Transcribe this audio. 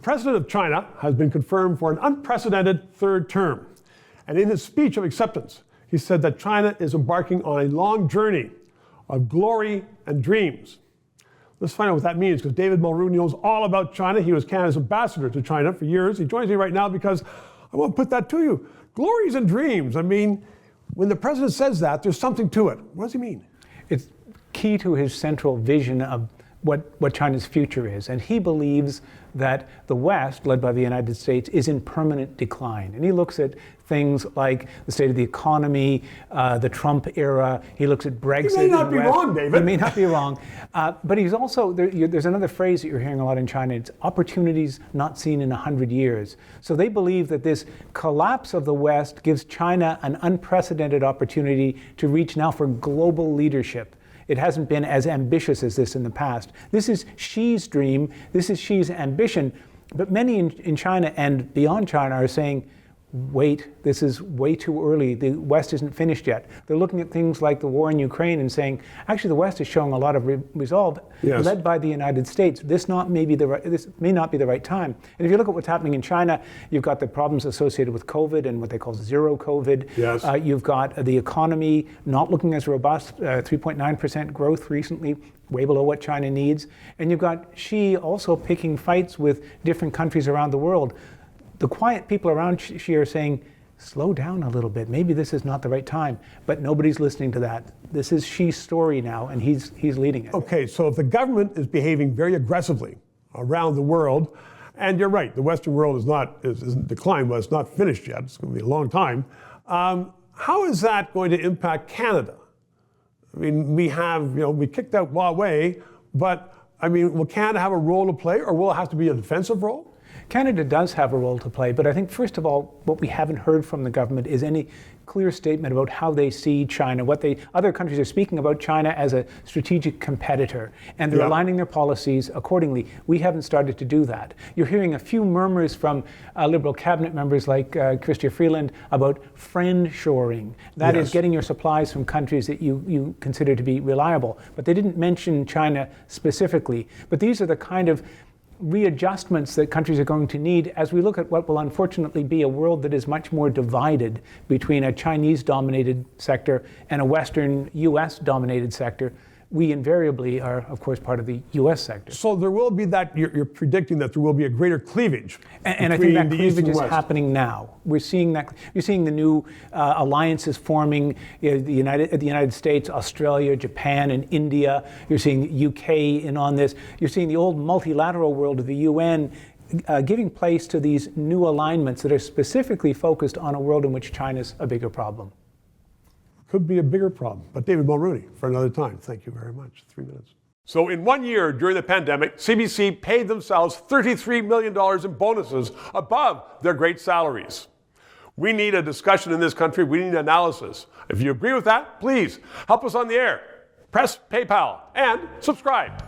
president of China has been confirmed for an unprecedented third term. And in his speech of acceptance, he said that China is embarking on a long journey of glory and dreams. Let's find out what that means, because David Mulroney knows all about China. He was Canada's ambassador to China for years. He joins me right now because I want to put that to you. Glories and dreams. I mean, when the president says that, there's something to it. What does he mean? It's key to his central vision of what China's future is. And he believes that the West, led by the United States, is in permanent decline. And he looks at things like the state of the economy, the Trump era. He looks at Brexit. He may not be wrong, David. He may not be wrong. But he's also, there's another phrase that you're hearing a lot in China. It's opportunities not seen in 100 years. So they believe that this collapse of the West gives China an unprecedented opportunity to reach now for global leadership. It hasn't been as ambitious as this in the past. This is Xi's dream. This is Xi's ambition. But many in China and beyond China are saying, wait, this is way too early. The West isn't finished yet. They're looking at things like the war in Ukraine and saying, actually, the West is showing a lot of resolve, yes, led by the United States. This may not be the right time. And if you look at what's happening in China, you've got the problems associated with COVID and what they call zero COVID. Yes. You've got the economy not looking as robust, 3.9% growth recently, way below what China needs. And you've got Xi also picking fights with different countries around the world. The quiet people around Xi are saying, slow down a little bit. Maybe this is not the right time. But nobody's listening to that. This is Xi's story now, and he's leading it. Okay, so if the government is behaving very aggressively around the world, and you're right, the Western world is in decline, but it's not finished yet. It's going to be a long time. How is that going to impact Canada? I mean, we kicked out Huawei, but I mean, will Canada have a role to play, or will it have to be a defensive role? Canada does have a role to play, but I think, first of all, what we haven't heard from the government is any clear statement about how they see China. Other countries are speaking about China as a strategic competitor, and they're aligning their policies accordingly. We haven't started to do that. You're hearing a few murmurs from Liberal cabinet members like Chrystia Freeland about friend-shoring. That is getting your supplies from countries that you consider to be reliable. But they didn't mention China specifically. But these are the kind of readjustments that countries are going to need as we look at what will unfortunately be a world that is much more divided between a Chinese-dominated sector and a Western US-dominated sector. We invariably are, of course, part of the US sector. So there will be that, you're predicting that there will be a greater cleavage. And I think that cleavage is happening now. We're seeing that. You're seeing the new alliances forming, the United States, Australia, Japan, and India. You're seeing the UK in on this. You're seeing the old multilateral world of the UN giving place to these new alignments that are specifically focused on a world in which China's a bigger problem. Could be a bigger problem. But David Mulroney, for another time. Thank you very much. 3 minutes. So in 1 year during the pandemic, CBC paid themselves $33 million in bonuses above their great salaries. We need a discussion in this country. We need analysis. If you agree with that, please help us on the air. Press PayPal and subscribe.